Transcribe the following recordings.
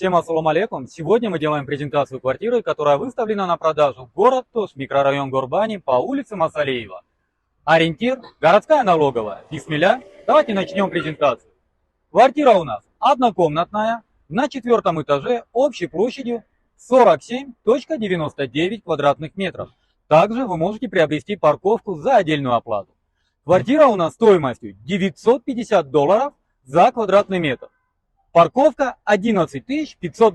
Всем ассаламу алейкум. Сегодня мы делаем презентацию квартиры, которая выставлена на продажу в город Тош, микрорайон Горбани, по улице Масалиева. Ориентир – городская налоговая. Бисмилля. Давайте начнем презентацию. Квартира у нас однокомнатная, на 4-м этаже, общей площадью 47,99 квадратных метров. Также вы можете приобрести парковку за отдельную оплату. Квартира у нас стоимостью $950 за квадратный метр. Парковка $11 500.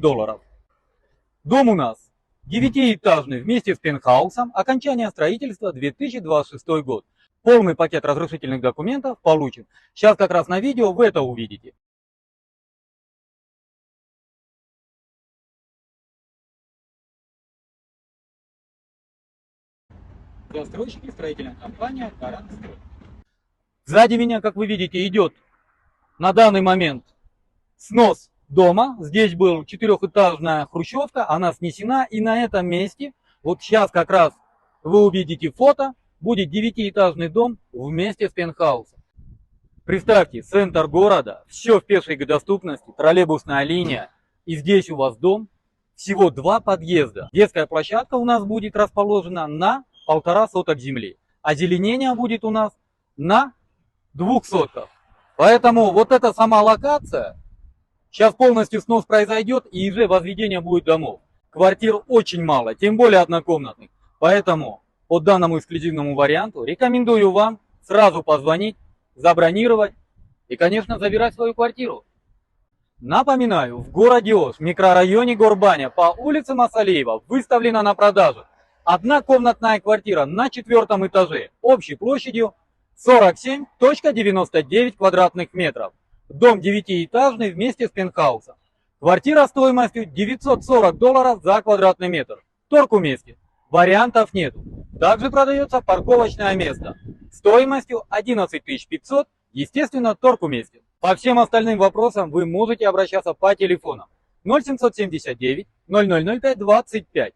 Дом у нас 9-этажный вместе с пентхаусом, окончание строительства 2026 год. Полный пакет разрешительных документов получен. Сейчас как раз на видео вы это увидите. Застройщики, строительная компания Гарант Строй. Сзади меня, как вы видите, идет на данный момент снос дома. Здесь был 4-этажная хрущевка, она снесена, и на этом месте, вот сейчас как раз вы увидите фото, будет 9-этажный дом вместе с пентхаусом. Представьте, центр города, все в пешей доступности, троллейбусная линия, и здесь у вас дом, всего 2 подъезда. Детская площадка у нас будет расположена на 1,5 соток земли. Озеленение будет у нас на 2 сотках. Поэтому вот эта сама локация, сейчас полностью снос произойдет и уже возведение будет домов. Квартир очень мало, тем более однокомнатных. Поэтому по данному эксклюзивному варианту рекомендую вам сразу позвонить, забронировать и, конечно, забирать свою квартиру. Напоминаю, в городе Ош, в микрорайоне Горбаня, по улице Масалиева выставлена на продажу однокомнатная квартира на 4-м этаже общей площадью 47,99 квадратных метров. Дом 9-этажный вместе с пентхаусом. Квартира стоимостью $940 за квадратный метр. Торг уместен. Вариантов нету. Также продается парковочное место. Стоимостью $11 500. Естественно, торг уместен. По всем остальным вопросам вы можете обращаться по телефонам 0779 0005 25.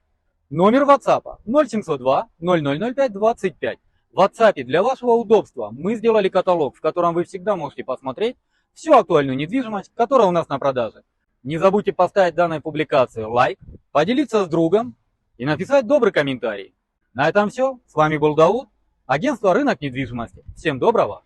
Номер WhatsApp 0702 0005 25. В WhatsApp для вашего удобства мы сделали каталог, в котором вы всегда можете посмотреть всю актуальную недвижимость, которая у нас на продаже. Не забудьте поставить данной публикации лайк, поделиться с другом и написать добрый комментарий. На этом все. С вами был Дауд, агентство «Рынок недвижимости». Всем доброго!